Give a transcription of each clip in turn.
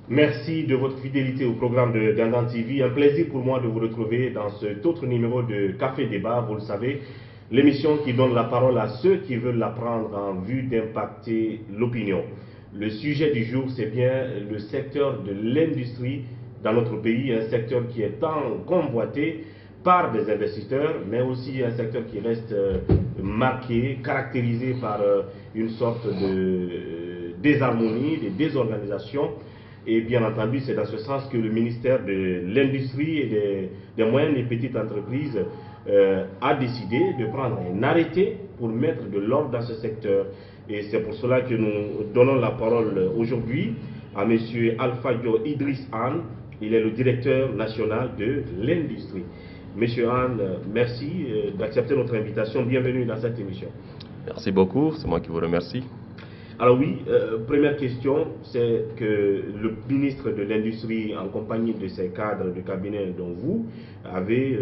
Merci de votre fidélité au programme de Gandan TV. Un plaisir pour moi de vous retrouver dans cet autre numéro de Café Débat. Vous le savez, l'émission qui donne la parole à ceux qui veulent la prendre en vue d'impacter l'opinion. Le sujet du jour, c'est bien le secteur de l'industrie dans notre pays, un secteur qui est tant convoité par des investisseurs, mais aussi un secteur qui reste marqué, caractérisé par une sorte de désharmonie, de désorganisation. Et bien entendu, c'est dans ce sens que le ministère de l'Industrie et des moyennes et petites entreprises a décidé de prendre un arrêté pour mettre de l'ordre dans ce secteur. Et c'est pour cela que nous donnons la parole aujourd'hui à M. Alphadio Idriss Anne. Il est le directeur national de l'industrie. Monsieur Anne, merci d'accepter notre invitation. Bienvenue dans cette émission. Merci beaucoup, c'est moi qui vous remercie. Alors oui, première question, c'est que le ministre de l'Industrie, en compagnie de ses cadres de cabinet dont vous, avez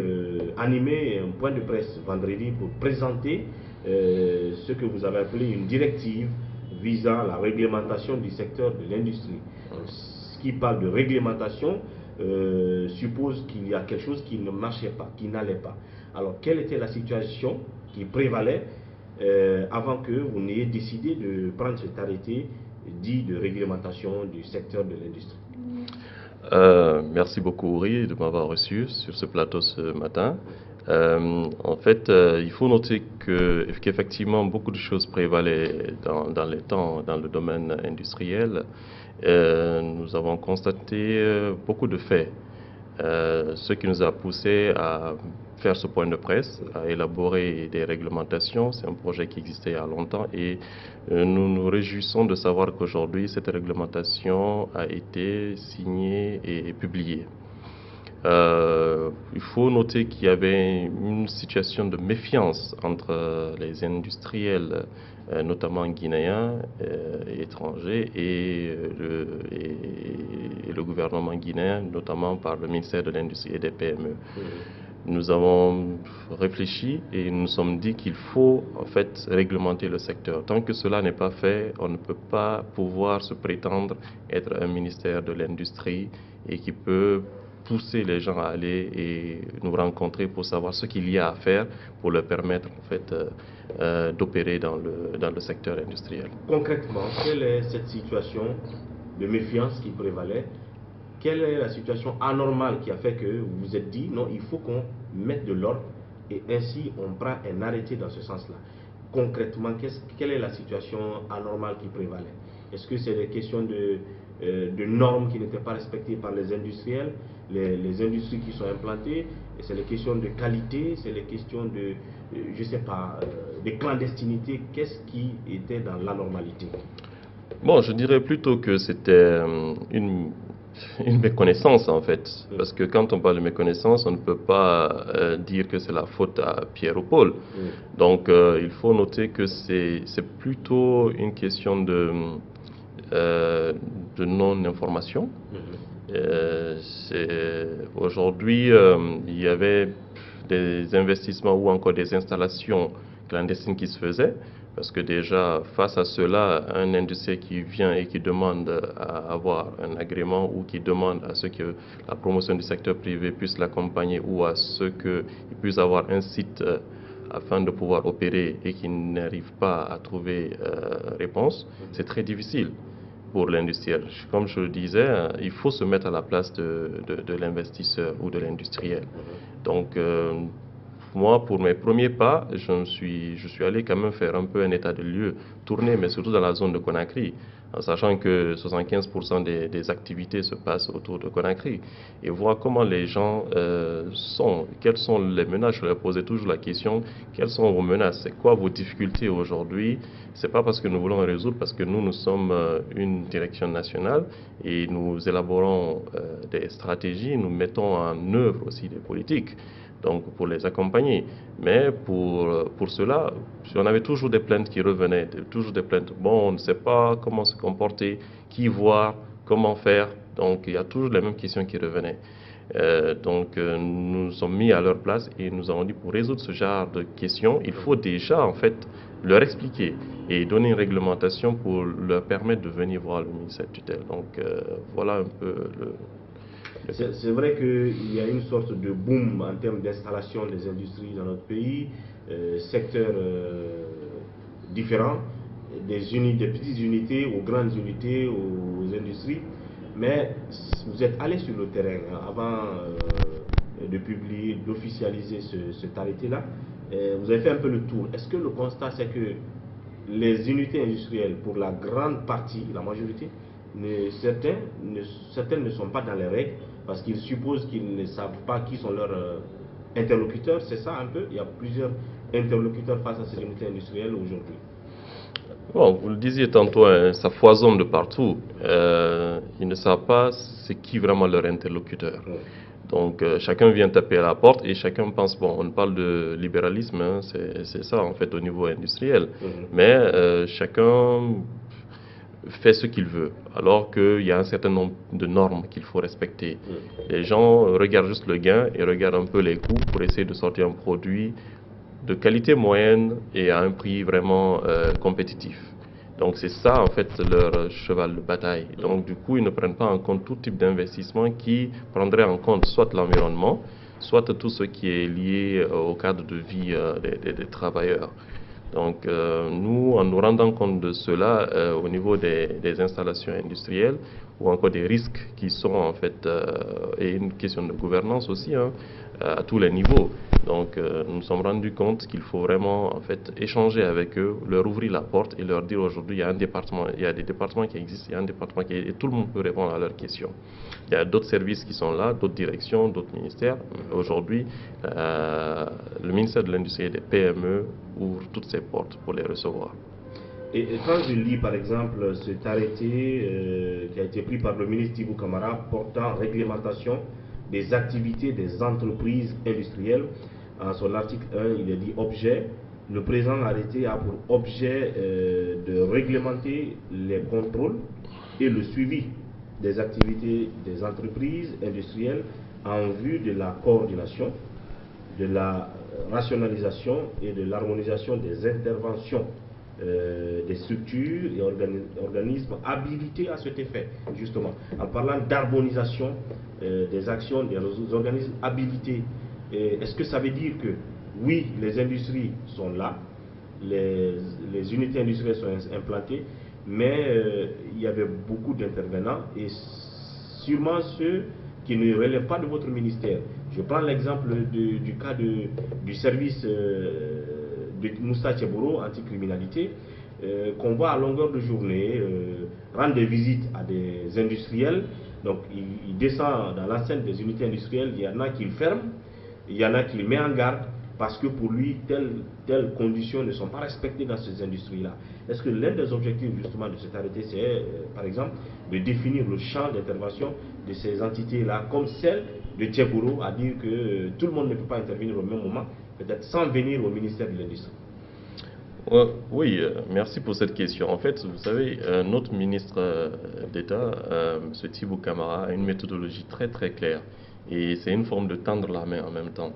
animé un point de presse vendredi pour présenter ce que vous avez appelé une directive visant la réglementation du secteur de l'industrie. Ce qui parle de réglementation suppose qu'il y a quelque chose qui ne marchait pas, qui n'allait pas. Alors, quelle était la situation qui prévalait avant que vous n'ayez décidé de prendre cet arrêté dit de réglementation du secteur de l'industrie? Merci beaucoup, Uri, de m'avoir reçu sur ce plateau ce matin. Il faut noter qu'effectivement, beaucoup de choses prévalaient dans les temps dans le domaine industriel. Nous avons constaté beaucoup de faits, ce qui nous a poussé à faire ce point de presse, à élaborer des réglementations. C'est un projet qui existait il y a longtemps et nous nous réjouissons de savoir qu'aujourd'hui, cette réglementation a été signée et publiée. Il faut noter qu'il y avait une situation de méfiance entre les industriels, notamment guinéens et étrangers, et le gouvernement guinéen, notamment par le ministère de l'Industrie et des PME. Nous avons réfléchi et nous nous sommes dit qu'il faut en fait réglementer le secteur. Tant que cela n'est pas fait, on ne peut pas pouvoir se prétendre être un ministère de l'Industrie et qui peut pousser les gens à aller et nous rencontrer pour savoir ce qu'il y a à faire pour leur permettre en fait d'opérer dans le secteur industriel. Concrètement, quelle est cette situation de méfiance qui prévalait? Quelle est la situation anormale qui a fait que vous vous êtes dit non, il faut qu'on mette de l'ordre et ainsi on prend un arrêté dans ce sens-là? Concrètement, quelle est la situation anormale qui prévalait? Est-ce que c'est des questions de normes qui n'étaient pas respectées par les industriels, les industries qui sont implantées? C'est les questions de qualité, c'est les questions de, je ne sais pas, de clandestinité. Qu'est-ce qui était dans l'anormalité? Bon, je dirais plutôt que c'était une méconnaissance en fait, parce que quand on parle de méconnaissance, on ne peut pas dire que c'est la faute à Pierre ou Paul. Donc il faut noter que c'est plutôt une question de non-information. Aujourd'hui, il y avait des investissements ou encore des installations clandestines qui se faisaient. Parce que déjà, face à cela, un industriel qui vient et qui demande à avoir un agrément ou qui demande à ce que la promotion du secteur privé puisse l'accompagner ou à ce qu'il puisse avoir un site afin de pouvoir opérer et qui n'arrive pas à trouver réponse, c'est très difficile pour l'industriel. Comme je le disais, il faut se mettre à la place de l'investisseur ou de l'industriel. Donc, moi, pour mes premiers pas, je suis allé quand même faire un peu un état de lieu, tourner, mais surtout dans la zone de Conakry, en sachant que 75% des activités se passent autour de Conakry, et voir comment les gens sont, quelles sont les menaces. Je leur posais toujours la question, quelles sont vos menaces, c'est quoi vos difficultés aujourd'hui? C'est pas parce que nous voulons résoudre, parce que nous sommes une direction nationale et nous élaborons des stratégies, nous mettons en œuvre aussi des politiques. Donc pour les accompagner. Mais pour cela, on avait toujours des plaintes qui revenaient, toujours des plaintes. Bon, on ne sait pas comment se comporter, qui voir, comment faire. Donc il y a toujours les mêmes questions qui revenaient. Nous nous sommes mis à leur place et nous avons dit pour résoudre ce genre de questions, il faut déjà en fait leur expliquer et donner une réglementation pour leur permettre de venir voir le ministère de tutelle. Voilà un peu le... C'est vrai qu'il y a une sorte de boom en termes d'installation des industries dans notre pays, secteurs différents, des petites unités aux grandes unités, aux industries. Mais vous êtes allé sur le terrain avant de publier, d'officialiser cet arrêté-là. Vous avez fait un peu le tour. Est-ce que le constat, c'est que les unités industrielles, pour la grande partie, la majorité, certaines ne sont pas dans les règles parce qu'ils supposent qu'ils ne savent pas qui sont leurs interlocuteurs, c'est ça un peu? Il y a plusieurs interlocuteurs face à ces unités industrielles aujourd'hui. Bon, vous le disiez tantôt, hein, ça foisonne de partout. Ils ne savent pas c'est qui vraiment leur interlocuteur. Ouais. Donc chacun vient taper à la porte et chacun pense, bon, on parle de libéralisme, hein, c'est ça en fait au niveau industriel. Mais chacun fait ce qu'il veut, alors qu'il y a un certain nombre de normes qu'il faut respecter. Les gens regardent juste le gain et regardent un peu les coûts pour essayer de sortir un produit de qualité moyenne et à un prix vraiment compétitif. Donc c'est ça en fait leur cheval de bataille. Donc du coup ils ne prennent pas en compte tout type d'investissement qui prendrait en compte soit l'environnement, soit tout ce qui est lié au cadre de vie des travailleurs. Donc nous, en nous rendant compte de cela au niveau des installations industrielles ou encore des risques qui sont en fait, et une question de gouvernance aussi, hein, à tous les niveaux. Donc nous nous sommes rendus compte qu'il faut vraiment en fait échanger avec eux, leur ouvrir la porte et leur dire aujourd'hui il y a un département, il y a des départements qui existent, il y a un département qui est, et tout le monde peut répondre à leurs questions. Il y a d'autres services qui sont là, d'autres directions, d'autres ministères. Aujourd'hui, le ministère de l'Industrie et des PME ouvre toutes ses portes pour les recevoir. Et quand je lis par exemple cet arrêté qui a été pris par le ministre Thibou Camara portant réglementation des activités des entreprises industrielles, en son article 1, il est dit objet. Le présent arrêté a pour objet de réglementer les contrôles et le suivi des activités des entreprises industrielles en vue de la coordination, de la rationalisation et de l'harmonisation des interventions des structures et organismes habilités à cet effet, justement. En parlant d'harmonisation des actions des organismes habilités, est-ce que ça veut dire que, oui, les industries sont là, les unités industrielles sont implantées, mais il y avait beaucoup d'intervenants et sûrement ceux qui ne relèvent pas de votre ministère. Je prends l'exemple du cas du service de Moussa Tchebouro, anticriminalité, qu'on voit à longueur de journée rendre des visites à des industriels. Donc il descend dans l'enceinte des unités industrielles, il y en a qui le ferment, il y en a qui le met en garde, parce que pour lui, telles conditions ne sont pas respectées dans ces industries-là. Est-ce que l'un des objectifs justement de cet arrêté, c'est par exemple de définir le champ d'intervention de ces entités-là, comme celle de Tchebouro, à dire que tout le monde ne peut pas intervenir au même moment, peut-être sans venir au ministère de l'Industrie? Oui, merci pour cette question. En fait, vous savez, notre ministre d'État, M. Thibou Camara, a une méthodologie très très claire. Et c'est une forme de tendre la main en même temps.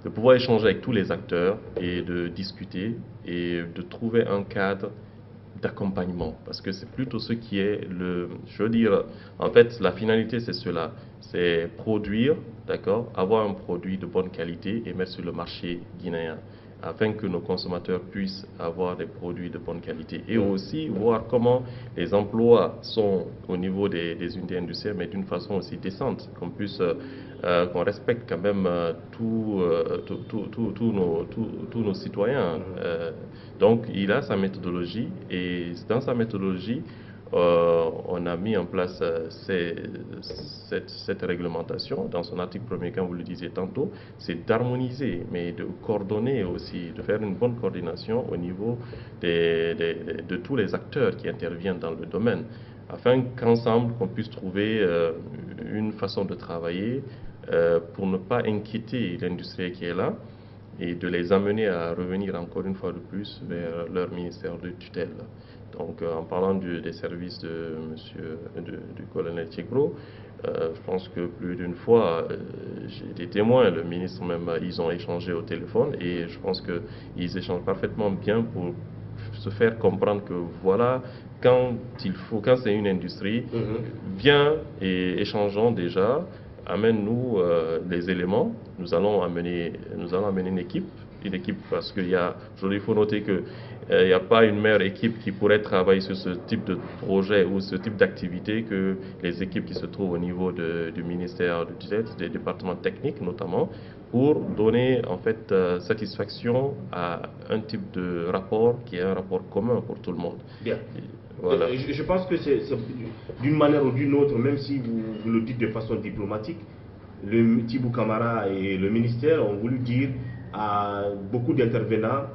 De pouvoir échanger avec tous les acteurs et de discuter et de trouver un cadre d'accompagnement. Parce que c'est plutôt ce qui est je veux dire, en fait, la finalité c'est cela. C'est produire, d'accord, avoir un produit de bonne qualité et mettre sur le marché guinéen, afin que nos consommateurs puissent avoir des produits de bonne qualité. Et aussi voir comment les emplois sont au niveau des unités industrielles, mais d'une façon aussi décente, qu'on respecte quand même tous nos citoyens. Donc il a sa méthodologie, et dans sa méthodologie, on a mis en place cette réglementation. Dans son article premier, comme vous le disiez tantôt, c'est d'harmoniser, mais de coordonner aussi, de faire une bonne coordination au niveau de tous les acteurs qui interviennent dans le domaine, afin qu'ensemble, qu'on puisse trouver une façon de travailler pour ne pas inquiéter l'industrie qui est là, et de les amener à revenir encore une fois de plus vers leur ministère de tutelle. Donc, en parlant des services du colonel Tchegro, je pense que plus d'une fois, j'ai été témoin, le ministre même, ils ont échangé au téléphone et je pense qu'ils échangent parfaitement bien pour se faire comprendre que voilà, quand c'est une industrie, viens et échangeons déjà, amène-nous les éléments, nous allons amener une équipe parce aujourd'hui il faut noter que il n'y a pas une meilleure équipe qui pourrait travailler sur ce type de projet ou ce type d'activité que les équipes qui se trouvent au niveau du ministère du budget, des départements techniques notamment, pour donner en fait satisfaction à un type de rapport qui est un rapport commun pour tout le monde. Bien. Voilà. Je pense que c'est d'une manière ou d'une autre, même si vous le dites de façon diplomatique, le Thibou Camara et le ministère ont voulu dire à beaucoup d'intervenants,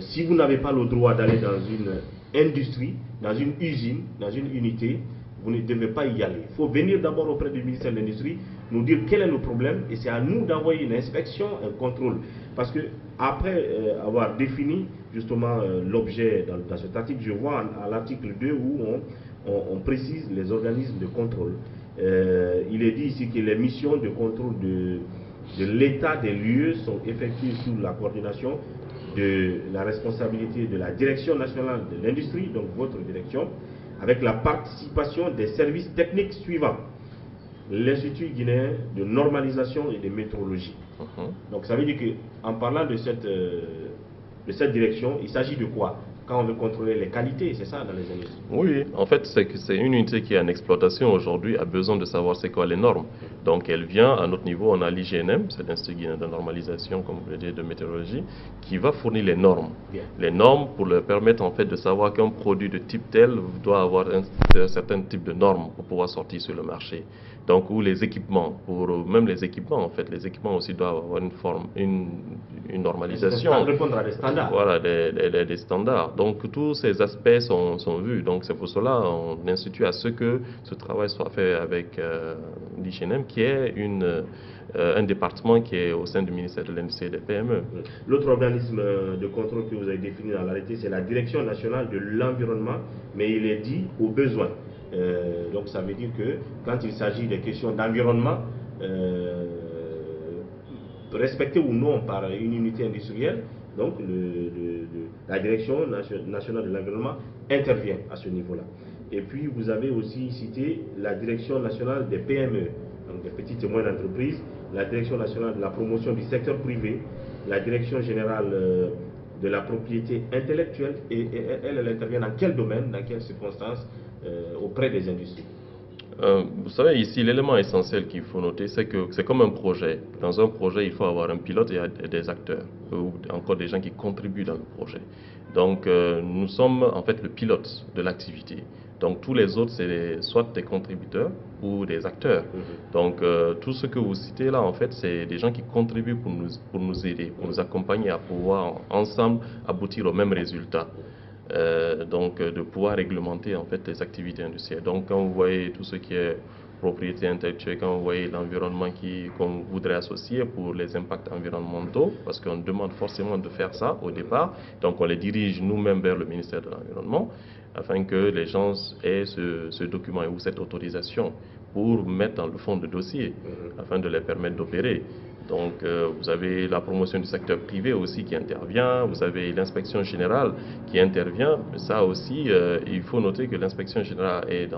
si vous n'avez pas le droit d'aller dans une industrie, dans une usine, dans une unité, vous ne devez pas y aller. Il faut venir d'abord auprès du ministère de l'Industrie, nous dire quel est le problème, et c'est à nous d'envoyer une inspection, un contrôle. Parce que après avoir défini justement l'objet dans cet article, je vois à l'article 2 où on précise les organismes de contrôle. Il est dit ici que les missions de contrôle de l'état des lieux sont effectuées sous la coordination de la responsabilité de la Direction nationale de l'industrie, donc votre direction, avec la participation des services techniques suivants. L'Institut guinéen de normalisation et de métrologie. Donc ça veut dire qu'en parlant de cette direction, il s'agit de quoi? Quand on veut contrôler les qualités, c'est ça dans les industries? Oui, en fait, c'est une unité qui est en exploitation aujourd'hui, a besoin de savoir c'est quoi les normes. Donc elle vient, à notre niveau, on a l'IGNM, c'est l'Institut guinéen de normalisation, comme vous le dites, de météorologie, qui va fournir les normes. Bien. Les normes pour leur permettre en fait de savoir qu'un produit de type tel doit avoir un certain type de normes pour pouvoir sortir sur le marché. Donc, ou les équipements, même les équipements en fait, les équipements aussi doivent avoir une normalisation. Répondre à des standards. Voilà, des standards. Donc, tous ces aspects sont vus. Donc, c'est pour cela qu'on institue à ce que ce travail soit fait avec l'IGNM, qui est un département qui est au sein du ministère de l'Industrie et des PME. L'autre organisme de contrôle que vous avez défini dans l'arrêté, c'est la Direction nationale de l'environnement, mais il est dit aux besoins. Donc ça veut dire que quand il s'agit des questions d'environnement, respectées ou non par une unité industrielle, donc la Direction nationale de l'environnement intervient à ce niveau-là. Et puis vous avez aussi cité la Direction nationale des PME, donc des petites et moyennes entreprises, la Direction nationale de la promotion du secteur privé, la Direction générale de la propriété intellectuelle, et elle intervient dans quel domaine, dans quelles circonstances auprès des industries? Vous savez, ici, l'élément essentiel qu'il faut noter, c'est que c'est comme un projet. Dans un projet, il faut avoir un pilote et des acteurs, ou encore des gens qui contribuent dans le projet. Donc, nous sommes en fait le pilote de l'activité. Donc, tous les autres, c'est soit des contributeurs ou des acteurs. Donc, tout ce que vous citez là, en fait, c'est des gens qui contribuent pour nous aider, pour nous accompagner à pouvoir ensemble aboutir au même résultat. Donc de pouvoir réglementer en fait les activités industrielles. Donc quand vous voyez tout ce qui est propriété intellectuelle, quand vous voyez l'environnement qu'on voudrait associer pour les impacts environnementaux, parce qu'on demande forcément de faire ça au départ, donc on les dirige nous-mêmes vers le ministère de l'Environnement, afin que les gens aient ce document ou cette autorisation pour mettre dans le fond de dossier, afin de les permettre d'opérer. Donc vous avez la promotion du secteur privé aussi qui intervient, vous avez l'inspection générale qui intervient. Ça aussi, il faut noter que l'inspection générale est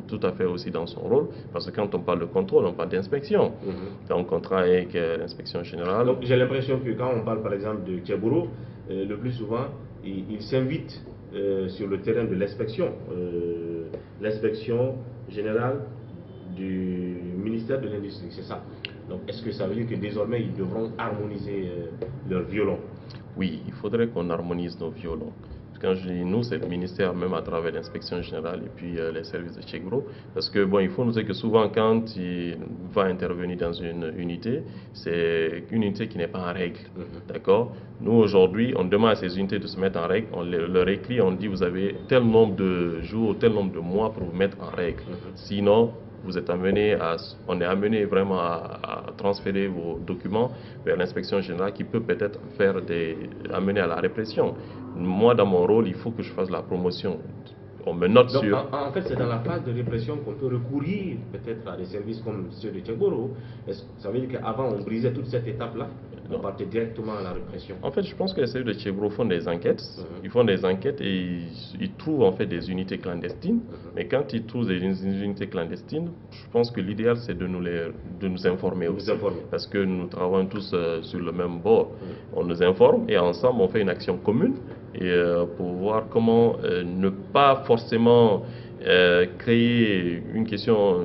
tout à fait aussi dans son rôle, parce que quand on parle de contrôle, on parle d'inspection. Donc on travaille avec l'inspection générale. Donc j'ai l'impression que quand on parle par exemple de Tchegro, le plus souvent, il s'invite sur le terrain de l'inspection. L'inspection générale du ministère de l'Industrie, c'est ça? Donc, est-ce que ça veut dire que désormais, ils devront harmoniser leurs violons? Oui, il faudrait qu'on harmonise nos violons. Quand je dis nous, c'est le ministère même à travers l'inspection générale et puis les services de Tchegro. Parce que bon, il faut noter que souvent quand il va intervenir dans une unité, c'est une unité qui n'est pas en règle. D'accord? Nous, aujourd'hui, on demande à ces unités de se mettre en règle. On leur écrit, on dit vous avez tel nombre de jours, tel nombre de mois pour vous mettre en règle. Sinon, on est amené vraiment à transférer vos documents vers l'inspection générale qui peut peut-être amener à la répression. Moi, dans mon rôle, il faut que je fasse la promotion. On me note donc, sur... en fait, c'est dans la phase de répression qu'on peut recourir peut-être à des services comme ceux de Tchèque-Boro. Ça veut dire qu'avant, on brisait toute cette étape-là, on partait directement à la répression. En fait, je pense que les services de Tchèque-Boro font des enquêtes. Ils font des enquêtes et ils trouvent en fait des unités clandestines. Mais quand ils trouvent des unités clandestines, je pense que l'idéal c'est de nous informer aussi. Parce que nous travaillons tous sur le même bord. On nous informe et ensemble on fait une action commune pour voir comment ne pas forcément créer une question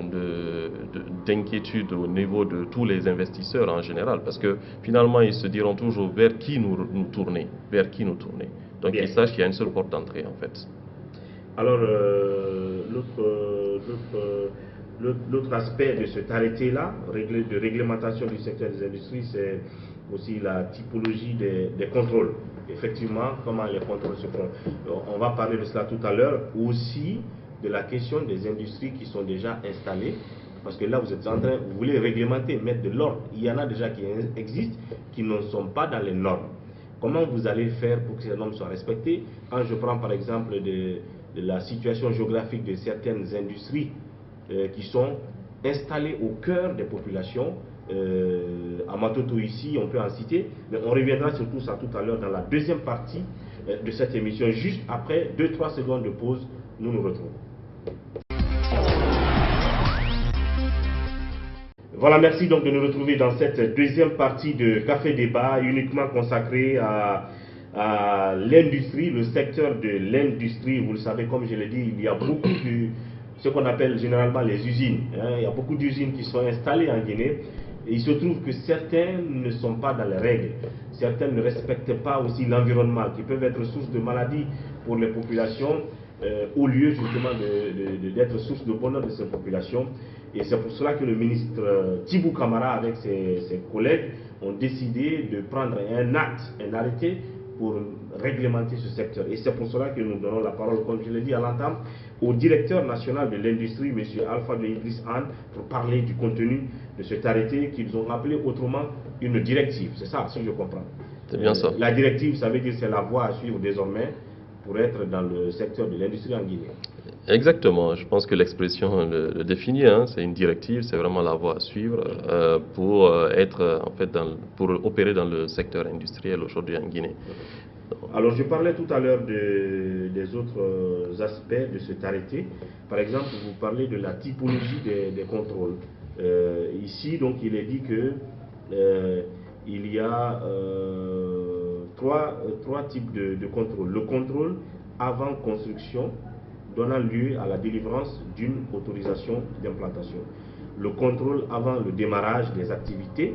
d'inquiétude au niveau de tous les investisseurs en général, parce que finalement ils se diront toujours vers qui nous tourner, Donc ils sachent qu'il y a une seule porte d'entrée en fait. Alors l'autre aspect de cet arrêté-là, de réglementation du secteur des industries, c'est aussi la typologie des contrôles. Effectivement, comment les contrôles se font. On va parler de cela tout à l'heure. Aussi de la question des industries qui sont déjà installées, parce que là vous êtes en train, vous voulez réglementer, mettre de l'ordre. Il y en a déjà qui existent, qui ne sont pas dans les normes. Comment vous allez faire pour que ces normes soient respectées? Quand je prends par exemple de la situation géographique de certaines industries qui sont installées au cœur des populations, à Matoto ici, on peut en citer, mais on reviendra sur tout ça tout à l'heure dans la deuxième partie de cette émission. Juste après 2-3 secondes de pause, nous nous retrouvons. Voilà, merci donc de nous retrouver dans cette deuxième partie de Café Débat, uniquement consacrée à l'industrie, le secteur de l'industrie. Vous le savez, comme je l'ai dit, il y a beaucoup de ce qu'on appelle généralement les usines. Il y a beaucoup d'usines qui sont installées en Guinée. Et il se trouve que certaines ne sont pas dans les règles. Certaines ne respectent pas aussi l'environnement, qui peuvent être source de maladies pour les populations, au lieu justement d'être source de bonheur de ces populations. Et c'est pour cela que le ministre Thibou Camara, avec ses collègues, ont décidé de prendre un arrêté pour réglementer ce secteur. Et c'est pour cela que nous donnons la parole, comme je l'ai dit à l'entame, au directeur national de l'industrie, M. Alpha Idriss Anne, pour parler du contenu de cet arrêté qu'ils ont appelé autrement une directive. C'est ça, si je comprends. C'est bien ça. La directive, ça veut dire que c'est la voie à suivre désormais pour être dans le secteur de l'industrie en Guinée. Exactement, je pense que l'expression le définit, c'est une directive, c'est vraiment la voie à suivre pour être en fait pour opérer dans le secteur industriel aujourd'hui en Guinée. Alors je parlais tout à l'heure des autres aspects de cet arrêté. Par exemple, vous parlez de la typologie des contrôles. Ici, donc, il est dit que il y a trois types de contrôle. Le contrôle avant construction, donnant lieu à la délivrance d'une autorisation d'implantation. Le contrôle avant le démarrage des activités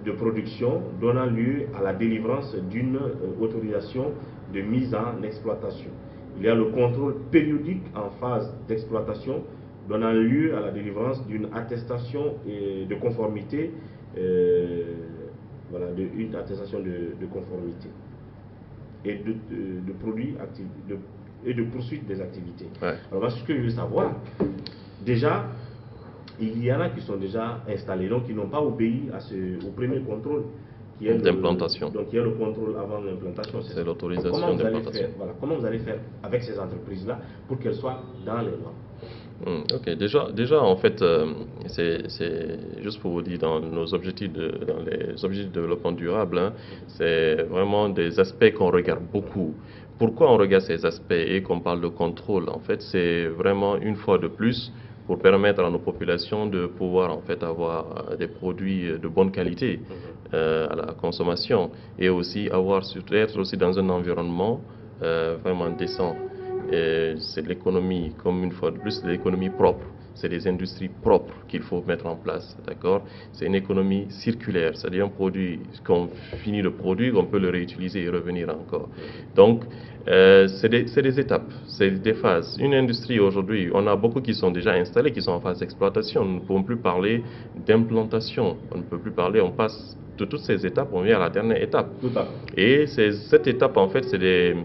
de production, donnant lieu à la délivrance d'une autorisation de mise en exploitation. Il y a le contrôle périodique en phase d'exploitation, donnant lieu à la délivrance d'une attestation de conformité, une attestation de conformité et de produits actifs, et de poursuite des activités. Ouais. Alors, ce que je veux savoir, déjà, il y en a qui sont déjà installés, donc qui n'ont pas obéi au premier contrôle, qui est d'implantation. Donc, il y a le contrôle avant l'implantation. C'est l'autorisation d'implantation. Comment vous allez faire avec ces entreprises-là pour qu'elles soient dans les normes? Ok, déjà en fait, c'est juste pour vous dire, dans les objectifs de développement durable, c'est vraiment des aspects qu'on regarde beaucoup. Pourquoi on regarde ces aspects et qu'on parle de contrôle? En fait, c'est vraiment une fois de plus pour permettre à nos populations de pouvoir en fait avoir des produits de bonne qualité à la consommation et aussi être aussi dans un environnement vraiment décent. C'est l'économie, comme une fois de plus, l'économie propre. C'est des industries propres qu'il faut mettre en place, d'accord? C'est une économie circulaire, c'est-à-dire un produit qu'on finit de produire, on peut le réutiliser et revenir encore. Donc, c'est des étapes, c'est des phases. Une industrie aujourd'hui, on a beaucoup qui sont déjà installés, qui sont en phase d'exploitation. Nous ne pouvons plus parler d'implantation, on ne peut plus parler, on passe de toutes ces étapes, on vient à la dernière étape. Tout à fait. Et cette étape, en fait,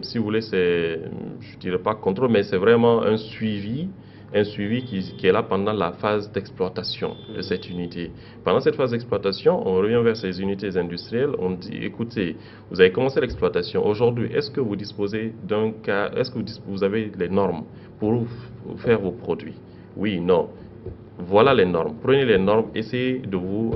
si vous voulez, je ne dirais pas contrôle, mais c'est vraiment un suivi un suivi qui est là pendant la phase d'exploitation de cette unité. Pendant cette phase d'exploitation, on revient vers ces unités industrielles, on dit, écoutez, vous avez commencé l'exploitation, aujourd'hui, est-ce que vous disposez d'un cas, est-ce que vous avez les normes pour faire vos produits? Oui, non. Voilà les normes. Prenez les normes, essayez de vous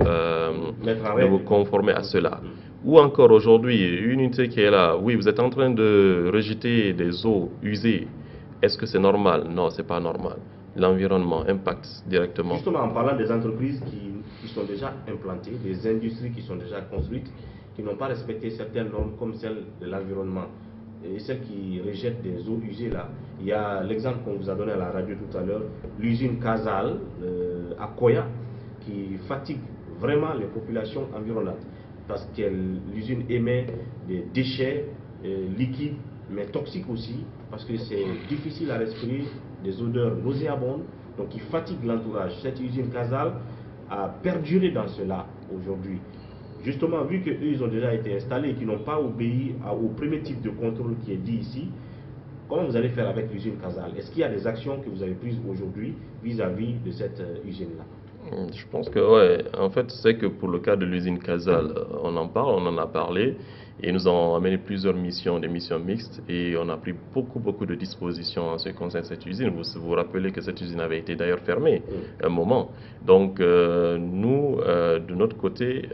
conformer à cela. Ou encore aujourd'hui, une unité qui est là, oui, vous êtes en train de rejeter des eaux usées. Est-ce que c'est normal? Non, c'est pas normal. L'environnement impacte directement. Justement, en parlant des entreprises qui sont déjà implantées, des industries qui sont déjà construites, qui n'ont pas respecté certaines normes comme celle de l'environnement, et celles qui rejettent des eaux usées là. Il y a l'exemple qu'on vous a donné à la radio tout à l'heure, l'usine Casal à Koya, qui fatigue vraiment les populations environnantes, parce que l'usine émet des déchets liquides, mais toxiques aussi, parce que c'est difficile à respirer, des odeurs nauséabondes, donc qui fatiguent l'entourage. Cette usine Casal a perduré dans cela aujourd'hui. Justement, vu qu'eux, ils ont déjà été installés et qu'ils n'ont pas obéi au premier type de contrôle qui est dit ici, comment vous allez faire avec l'usine Casal? Est-ce qu'il y a des actions que vous avez prises aujourd'hui vis-à-vis de cette usine-là? Je pense que, ouais, en fait, c'est que pour le cas de l'usine Casal, on en parle, on en a parlé, et nous avons amené plusieurs missions, des missions mixtes, et on a pris beaucoup de dispositions en ce qui concerne cette usine. Vous vous rappelez que cette usine avait été d'ailleurs fermée un moment. Donc, nous, de notre côté,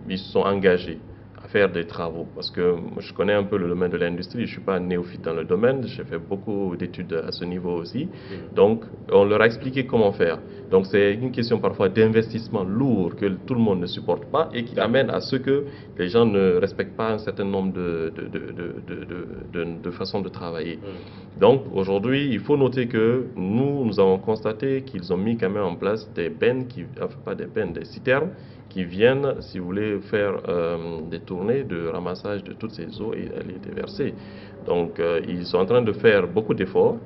ils se sont engagés à faire des travaux, parce que je connais un peu le domaine de l'industrie, je ne suis pas néophyte dans le domaine, j'ai fait beaucoup d'études à ce niveau aussi, donc on leur a expliqué comment faire. Donc c'est une question parfois d'investissement lourd que tout le monde ne supporte pas et qui amène à ce que les gens ne respectent pas un certain nombre de façons de travailler. Donc aujourd'hui, il faut noter que nous avons constaté qu'ils ont mis quand même en place des bennes, enfin pas des bennes, des citernes, qui viennent, si vous voulez, faire des tournées de ramassage de toutes ces eaux et les déverser. Donc, ils sont en train de faire beaucoup d'efforts.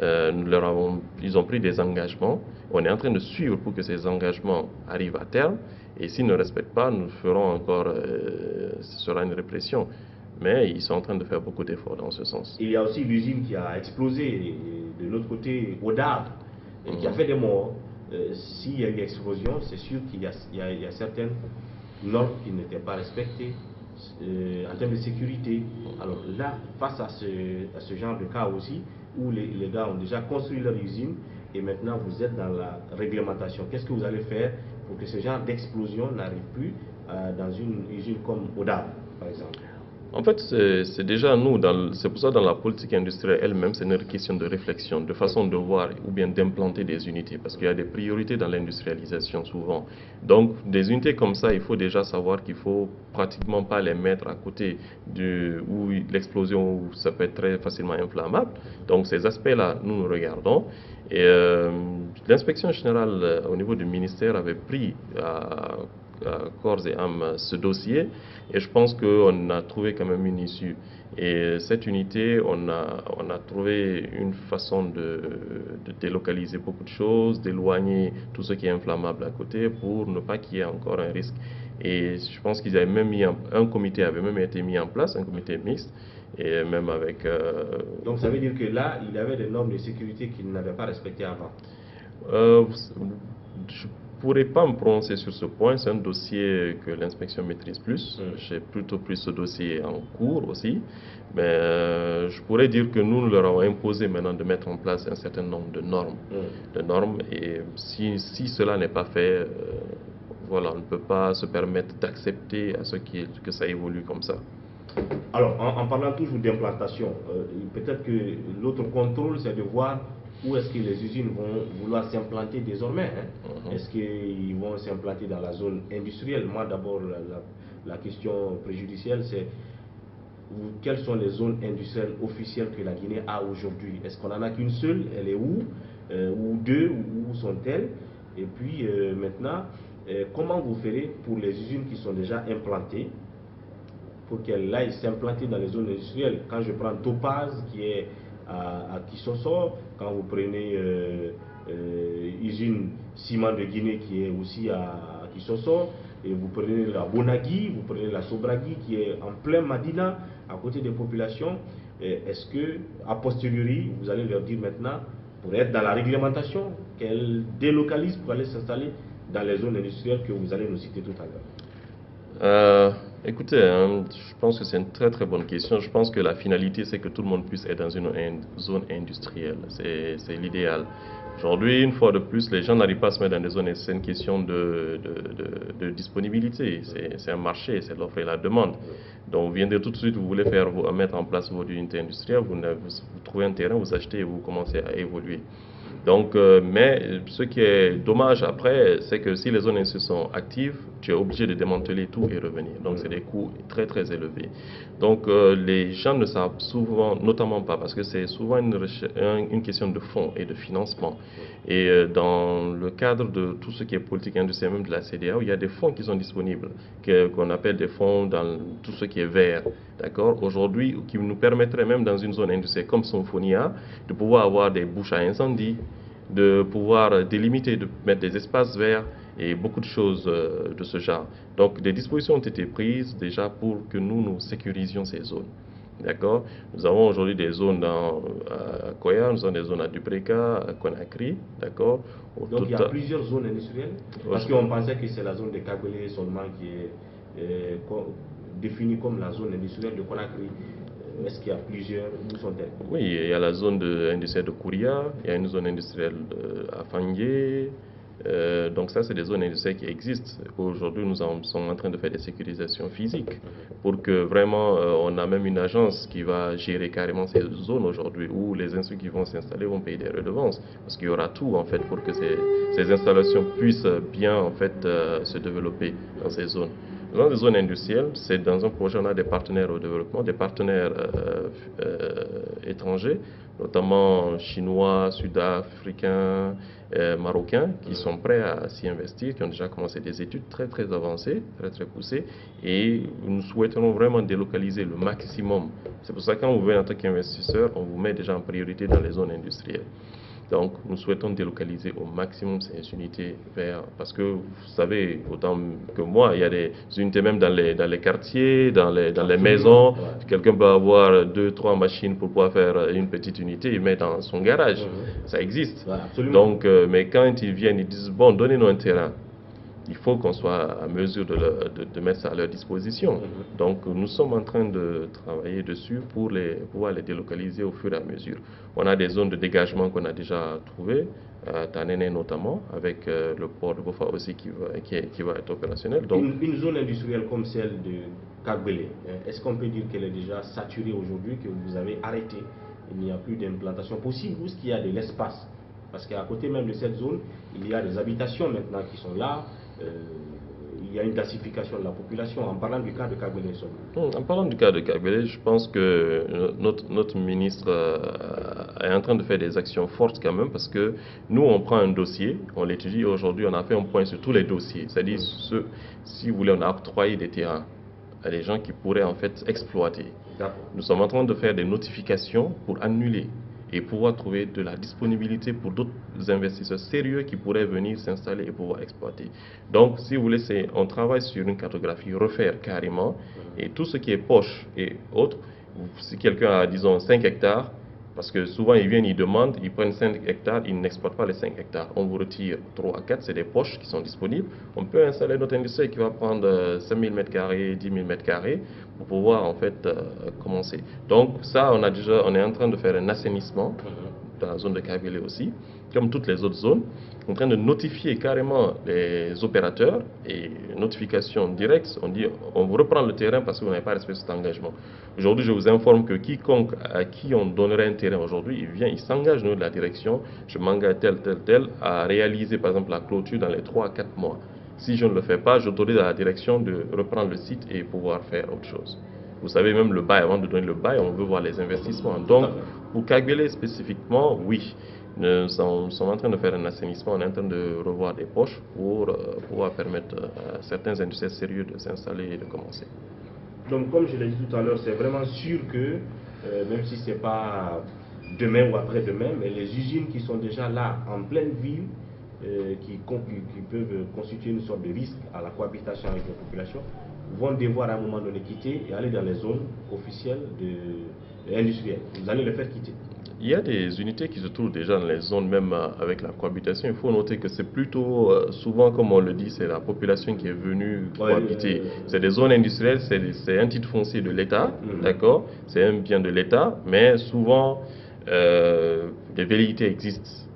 Ils ont pris des engagements. On est en train de suivre pour que ces engagements arrivent à terme. Et s'ils ne respectent pas, nous ferons encore, ce sera une répression. Mais ils sont en train de faire beaucoup d'efforts dans ce sens. Il y a aussi l'usine qui a explosé de l'autre côté, au Dard, et qui a fait des morts. S'il y a eu explosion, c'est sûr qu'il y a certaines normes qui n'étaient pas respectées en termes de sécurité. Alors là, face à ce genre de cas aussi, où les gars ont déjà construit leur usine et maintenant vous êtes dans la réglementation, qu'est-ce que vous allez faire pour que ce genre d'explosion n'arrive plus dans une usine comme Oda, par exemple? En fait, c'est déjà nous, c'est pour ça dans la politique industrielle elle-même, c'est une question de réflexion, de façon de voir ou bien d'implanter des unités, parce qu'il y a des priorités dans l'industrialisation souvent. Donc, des unités comme ça, il faut déjà savoir qu'il faut pratiquement pas les mettre à côté où l'explosion, ça peut être très facilement inflammable. Donc, ces aspects-là, nous regardons. Et l'inspection générale au niveau du ministère avait pris à corps et âme ce dossier et je pense qu'on a trouvé quand même une issue. Et cette unité, on a trouvé une façon de délocaliser beaucoup de choses, d'éloigner tout ce qui est inflammable à côté pour ne pas qu'il y ait encore un risque. Et je pense qu'ils avaient même mis un comité avait même été mis en place, un comité mixte, et même avec... Donc ça veut dire que là, il y avait des normes de sécurité qu'ils n'avaient pas respectées avant. Je pourrais pas me prononcer sur ce point, c'est un dossier que l'inspection maîtrise plus. J'ai plutôt plus ce dossier en cours aussi, mais je pourrais dire que nous leur avons imposé maintenant de mettre en place un certain nombre de normes, et si cela n'est pas fait, voilà, on ne peut pas se permettre d'accepter que ça évolue comme ça. Alors, en parlant toujours d'implantation, peut-être que l'autre contrôle, c'est de voir où est-ce que les usines vont vouloir s'implanter désormais. Est-ce qu'ils vont s'implanter dans la zone industrielle? Moi, d'abord, la question préjudicielle, c'est quelles sont les zones industrielles officielles que la Guinée a aujourd'hui? Est-ce qu'on n'en a qu'une seule? Elle est où? Ou deux? Où sont-elles? Et puis, maintenant, comment vous ferez pour les usines qui sont déjà implantées, pour qu'elles aillent s'implanter dans les zones industrielles? Quand je prends Topaz, qui est à Kisosso, quand vous prenez usine Ciment de Guinée, qui est aussi à Kisosso, et vous prenez la Bonagui, vous prenez la Sobragui, qui est en plein Madina, à côté des populations, est-ce que, a posteriori, vous allez leur dire maintenant, pour être dans la réglementation, qu'elle délocalise pour aller s'installer dans les zones industrielles que vous allez nous citer tout à l'heure? Écoutez, je pense que c'est une très très bonne question. Je pense que la finalité, c'est que tout le monde puisse être dans une zone industrielle. C'est l'idéal. Aujourd'hui, une fois de plus, les gens n'arrivent pas à se mettre dans des zones, c'est une question de disponibilité. C'est un marché, c'est l'offre et la demande. Donc, vous viendrez tout de suite, vous voulez mettre en place votre unité industrielle, vous trouvez un terrain, vous achetez et vous commencez à évoluer. Donc, mais ce qui est dommage après, c'est que si les zones sont actives, tu es obligé de démanteler tout et revenir. Donc, c'est des coûts très très élevés. Donc, les gens ne savent souvent, notamment pas, parce que c'est souvent une question de fonds et de financement. Et dans le cadre de tout ce qui est politique industrielle, même de la CEDEAO, il y a des fonds qui sont disponibles, qu'on appelle des fonds dans tout ce qui est vert. D'accord? Aujourd'hui, qui nous permettraient même dans une zone industrielle comme Symphonia, de pouvoir avoir des bouches à incendie, de pouvoir délimiter, de mettre des espaces verts et beaucoup de choses de ce genre. Donc des dispositions ont été prises déjà pour que nous sécurisions ces zones. D'accord? Nous avons aujourd'hui des zones à Koya, nous avons des zones à Dubreka, à Conakry. D'accord? Donc il y a plusieurs zones industrielles? Parce qu'on pensait que c'est la zone de Kabylie seulement qui est définie comme la zone industrielle de Conakry. Est-ce qu'il y a plusieurs? Où sont-elles? Oui, il y a la zone industrielle de Kouria, il y a une zone industrielle à Fangué. Donc ça, c'est des zones industrielles qui existent. Aujourd'hui, nous sommes en train de faire des sécurisations physiques pour que vraiment, on a même une agence qui va gérer carrément ces zones aujourd'hui où les instituts qui vont s'installer vont payer des redevances parce qu'il y aura tout en fait pour que ces installations puissent bien en fait se développer dans ces zones. Dans des zones industrielles, c'est dans un projet, on a des partenaires au développement, des partenaires étrangers, notamment chinois, sud-africains, marocains, qui sont prêts à s'y investir, qui ont déjà commencé des études très très avancées, très très poussées, et nous souhaitons vraiment délocaliser le maximum. C'est pour ça que quand vous venez en tant qu'investisseur, on vous met déjà en priorité dans les zones industrielles. Donc, nous souhaitons délocaliser au maximum ces unités vers, parce que vous savez, autant que moi, il y a des unités même dans les quartiers, dans les maisons. Ouais. Quelqu'un peut avoir 2-3 machines pour pouvoir faire une petite unité, il met dans son garage. Ça existe. Ouais, donc, mais quand ils viennent, ils disent, bon, donnez-nous un terrain. Il faut qu'on soit à mesure de mettre ça à leur disposition. Donc nous sommes en train de travailler dessus pour pouvoir les délocaliser au fur et à mesure. On a des zones de dégagement qu'on a déjà trouvées, à Tanene notamment, avec le port de Bofa aussi qui va être opérationnel. Donc, une zone industrielle comme celle de Kabylie, est-ce qu'on peut dire qu'elle est déjà saturée aujourd'hui, que vous avez arrêté, il n'y a plus d'implantation possible, ou est-ce qu'il y a de l'espace? Parce qu'à côté même de cette zone, il y a des habitations maintenant qui sont là. Il y a une classification de la population, en parlant du cas de Kabylie seulement. En parlant du cas de Kabylie, je pense que notre ministre est en train de faire des actions fortes quand même, parce que nous, on prend un dossier, on l'étudie. Aujourd'hui, on a fait un point sur tous les dossiers. C'est-à-dire, si vous voulez, on a octroyé des terrains à des gens qui pourraient en fait exploiter. Nous sommes en train de faire des notifications pour annuler et pouvoir trouver de la disponibilité pour d'autres investisseurs sérieux qui pourraient venir s'installer et pouvoir exploiter. Donc, si vous voulez, on travaille sur une cartographie, refaire carrément, et tout ce qui est poche et autres, si quelqu'un a, disons, 5 hectares, parce que souvent ils viennent, ils demandent, ils prennent 5 hectares, ils n'exploitent pas les 5 hectares. On vous retire 3 à 4, c'est des poches qui sont disponibles. On peut installer notre industrie qui va prendre 5 000 m², 10 000 m² pour pouvoir en fait commencer. Donc ça, on est en train de faire un assainissement dans la zone de Kabylie aussi, comme toutes les autres zones, en train de notifier carrément les opérateurs et notification directe. On dit, on vous reprend le terrain parce que vous n'avez pas respecté cet engagement. Aujourd'hui, je vous informe que quiconque à qui on donnerait un terrain aujourd'hui, il vient, il s'engage nous de la direction, je m'engage tel à réaliser par exemple la clôture dans les 3 à 4 mois. Si je ne le fais pas, j'autorise à la direction de reprendre le site et pouvoir faire autre chose. Vous savez, même le bail, avant de donner le bail, on veut voir les investissements. Donc, pour Kabylie spécifiquement, oui. Nous sommes en train de faire un assainissement, on est en train de revoir des poches pour pouvoir permettre à certains industriels sérieux de s'installer et de commencer. Donc, comme je l'ai dit tout à l'heure, c'est vraiment sûr que, même si ce n'est pas demain ou après-demain, mais les usines qui sont déjà là, en pleine ville, qui peuvent constituer une sorte de risque à la cohabitation avec la population, vont devoir à un moment donné quitter et aller dans les zones officielles industrielles. Vous allez les faire quitter. Il y a des unités qui se trouvent déjà dans les zones, même avec la cohabitation. Il faut noter que c'est plutôt, souvent, comme on le dit, c'est la population qui est venue cohabiter. C'est des zones industrielles, c'est un titre foncier de l'État, d'accord? C'est un bien de l'État, mais souvent, des velléités existent.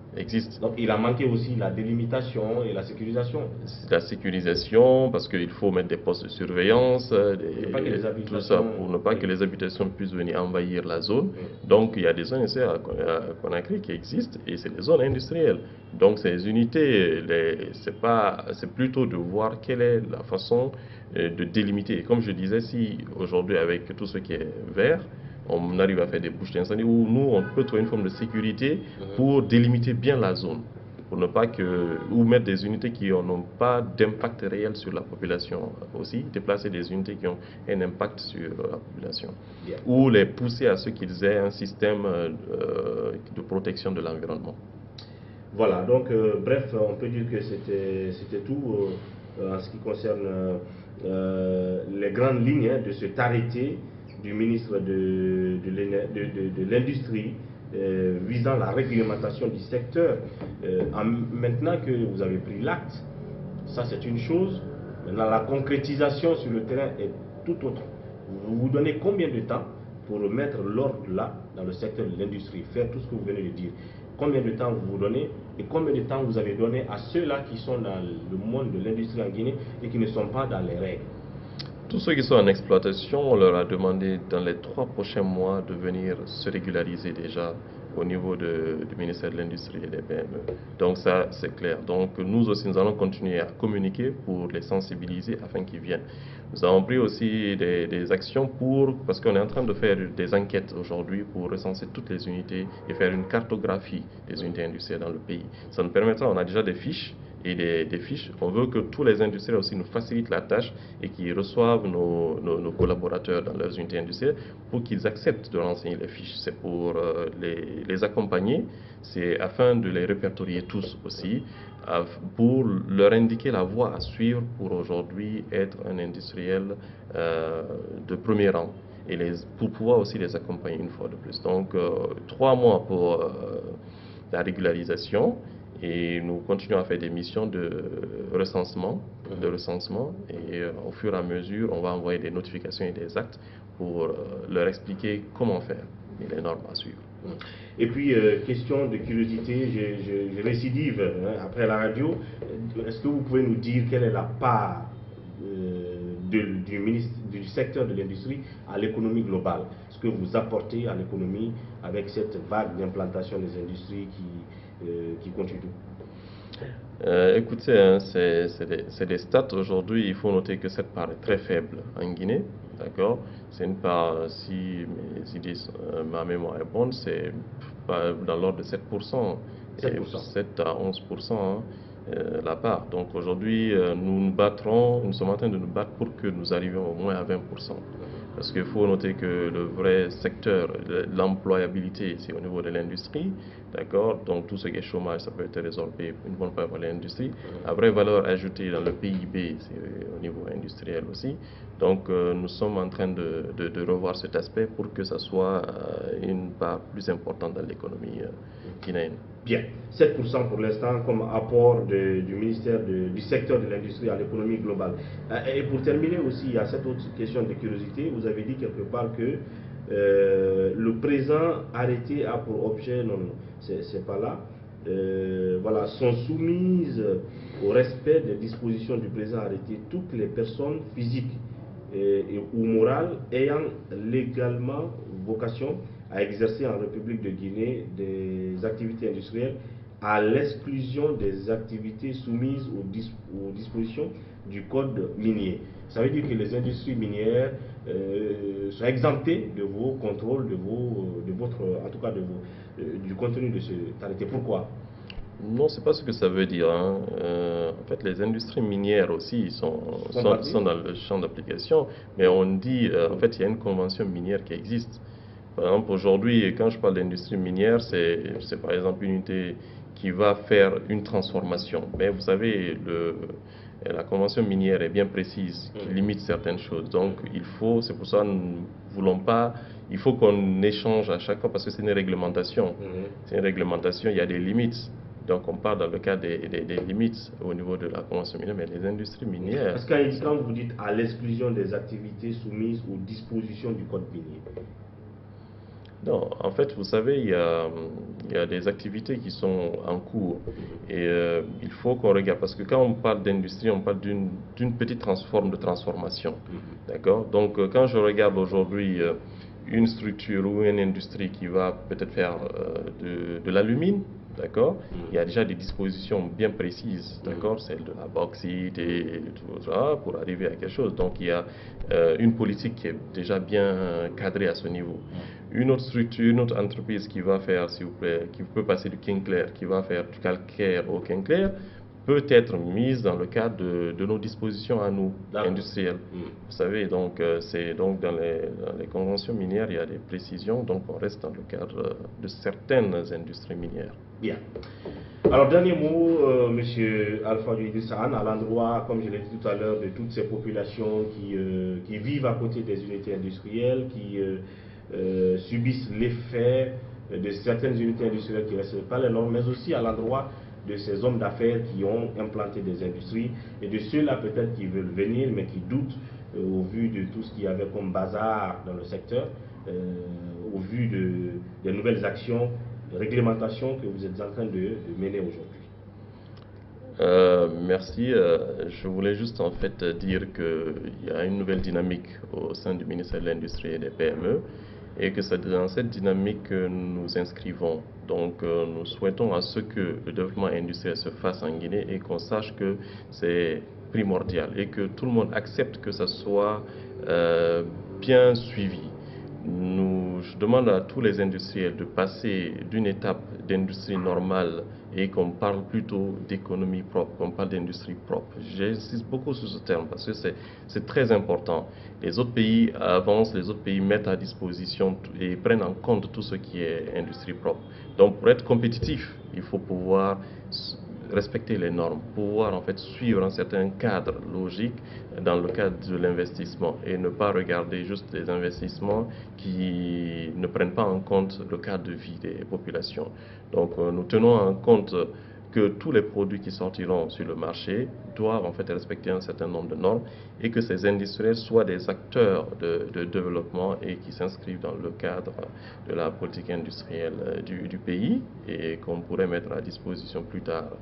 Donc il a manqué aussi la délimitation et la sécurisation. La sécurisation, parce qu'il faut mettre des postes de surveillance, tout ça, pour ne pas que les habitations puissent venir envahir la zone. Donc il y a des zones industrielles à Conakry qui existent et c'est des zones industrielles. Donc ces unités, c'est plutôt de voir quelle est la façon de délimiter. Et comme je disais, si aujourd'hui avec tout ce qui est vert, on arrive à faire des bouches d'incendie où nous, on peut trouver une forme de sécurité pour délimiter bien la zone, pour ne pas ou mettre des unités qui n'ont pas d'impact réel sur la population aussi, déplacer des unités qui ont un impact sur la population, ou les pousser à ce qu'ils aient un système de protection de l'environnement. Voilà, donc bref, on peut dire que c'était tout en ce qui concerne les grandes lignes de cet arrêté du ministre de l'Industrie visant la réglementation du secteur. Maintenant que vous avez pris l'acte, ça c'est une chose. Maintenant la concrétisation sur le terrain est tout autre. Vous vous donnez combien de temps pour mettre l'ordre là dans le secteur de l'industrie, faire tout ce que vous venez de dire? Combien de temps vous vous donnez et combien de temps vous avez donné à ceux-là qui sont dans le monde de l'industrie en Guinée et qui ne sont pas dans les règles? Tous ceux qui sont en exploitation, on leur a demandé dans les 3 prochains mois de venir se régulariser déjà au niveau du ministère de l'Industrie et des PME. Donc ça, c'est clair. Donc nous aussi, nous allons continuer à communiquer pour les sensibiliser afin qu'ils viennent. Nous avons pris aussi des actions parce qu'on est en train de faire des enquêtes aujourd'hui pour recenser toutes les unités et faire une cartographie des unités industrielles dans le pays. Ça nous permettra, on a déjà des fiches, et des fiches. On veut que tous les industriels aussi nous facilitent la tâche et qu'ils reçoivent nos collaborateurs dans leurs unités industrielles pour qu'ils acceptent de renseigner les fiches. C'est pour les accompagner, c'est afin de les répertorier tous aussi, pour leur indiquer la voie à suivre pour aujourd'hui être un industriel de premier rang et pour pouvoir aussi les accompagner une fois de plus. Donc 3 mois pour la régularisation. Et nous continuons à faire des missions de recensement, et au fur et à mesure, on va envoyer des notifications et des actes pour leur expliquer comment faire et les normes à suivre. Et puis, question de curiosité, je récidive après la radio. Est-ce que vous pouvez nous dire quelle est la part du secteur de l'industrie à l'économie globale? Ce que vous apportez à l'économie avec cette vague d'implantation des industries qui continue? Écoutez, hein, c'est des stats aujourd'hui. Il faut noter que cette part est très faible en Guinée. D'accord? C'est une part, si ma mémoire est bonne, c'est dans l'ordre de 7%, 7 à 11%. Hein, la part. Donc aujourd'hui, nous sommes en train de nous battre pour que nous arrivions au moins à 20%. Parce qu'il faut noter que le vrai secteur de l'employabilité, c'est au niveau de l'industrie, d'accord? Donc tout ce qui est chômage, ça peut être résorbé une bonne part par l'industrie. La vraie valeur ajoutée dans le PIB, c'est au niveau industriel aussi. Donc nous sommes en train de revoir cet aspect pour que ça soit une part plus importante dans l'économie guinéenne. Bien, 7% pour l'instant comme apport du ministère du secteur de l'industrie à l'économie globale. Et pour terminer aussi, il y a cette autre question de curiosité. Vous avez dit quelque part que le présent arrêté a pour objet, non, c'est pas là, voilà, sont soumises au respect des dispositions du présent arrêté toutes les personnes physiques ou morales ayant légalement vocation à exercer en République de Guinée des activités industrielles à l'exclusion des activités soumises aux dispositions du code minier. Ça veut dire que les industries minières sont exemptées de vos contrôles, en tout cas du contenu de cet arrêté. Pourquoi? Non, c'est pas ce que ça veut dire. Hein. En fait, les industries minières aussi sont dans le champ d'application, mais on dit, en fait, il y a une convention minière qui existe. Par exemple, aujourd'hui, quand je parle d'industrie minière, c'est par exemple une unité qui va faire une transformation. Mais vous savez, la convention minière est bien précise, qui limite certaines choses. Donc c'est pour ça que nous ne voulons pas, il faut qu'on échange à chaque fois parce que c'est une réglementation. C'est une réglementation, il y a des limites. Donc on parle dans le cas des limites au niveau de la convention minière, mais les industries minières... Parce que quand vous dites à l'exclusion des activités soumises aux dispositions du code minier. Non, en fait, vous savez, il y a des activités qui sont en cours et il faut qu'on regarde, parce que quand on parle d'industrie, on parle d'une petite forme de transformation, d'accord? Donc, quand je regarde aujourd'hui une structure ou une industrie qui va peut-être faire de l'alumine, d'accord? Il y a déjà des dispositions bien précises, d'accord? Celle de la bauxite et tout ça, pour arriver à quelque chose. Donc, il y a une politique qui est déjà bien cadrée à ce niveau. Une autre structure, une autre entreprise qui va faire, s'il vous plaît, qui peut passer du quinclair, qui va faire du calcaire au quinclair, peut être mise dans le cadre de nos dispositions à nous, industriels. Vous savez, donc, donc dans les conventions minières, il y a des précisions, donc on reste dans le cadre de certaines industries minières. Bien. Alors, dernier mot, M. Alpha Idrissa Hann, à l'endroit, comme je l'ai dit tout à l'heure, de toutes ces populations qui vivent à côté des unités industrielles, qui subissent l'effet de certaines unités industrielles qui ne respectent pas les normes, mais aussi à l'endroit de ces hommes d'affaires qui ont implanté des industries et de ceux-là peut-être qui veulent venir mais qui doutent au vu de tout ce qu'il y avait comme bazar dans le secteur, au vu des nouvelles actions, de réglementation que vous êtes en train de mener aujourd'hui. Merci. Je voulais juste en fait dire qu'il y a une nouvelle dynamique au sein du ministère de l'Industrie et des PME et que c'est dans cette dynamique que nous nous inscrivons. Donc nous souhaitons à ce que le développement industriel se fasse en Guinée et qu'on sache que c'est primordial et que tout le monde accepte que ça soit bien suivi. Je demande à tous les industriels de passer d'une étape d'industrie normale et qu'on parle plutôt d'économie propre, qu'on parle d'industrie propre. J'insiste beaucoup sur ce terme parce que c'est très important. Les autres pays avancent, les autres pays mettent à disposition et prennent en compte tout ce qui est industrie propre. Donc pour être compétitif, il faut pouvoir respecter les normes, pouvoir en fait suivre un certain cadre logique dans le cadre de l'investissement et ne pas regarder juste des investissements qui ne prennent pas en compte le cadre de vie des populations. Donc nous tenons en compte que tous les produits qui sortiront sur le marché doivent en fait respecter un certain nombre de normes et que ces industriels soient des acteurs de développement et qui s'inscrivent dans le cadre de la politique industrielle du pays et qu'on pourrait mettre à disposition plus tard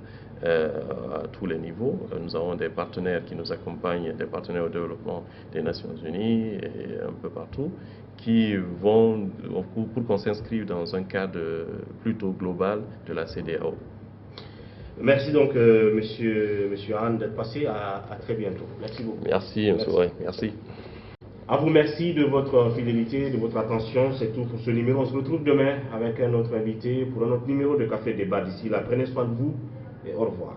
à tous les niveaux. Nous avons des partenaires qui nous accompagnent, des partenaires au développement des Nations Unies et un peu partout, qui vont, pour qu'on s'inscrive dans un cadre plutôt global de la CEDEAO. Merci donc, monsieur Hann, d'être passé. À très bientôt. Merci beaucoup. Merci, M. Ouray. Merci. À vous, merci de votre fidélité, de votre attention. C'est tout pour ce numéro. On se retrouve demain avec un autre invité pour un autre numéro de Café Débat. D'ici là, prenez soin de vous et au revoir.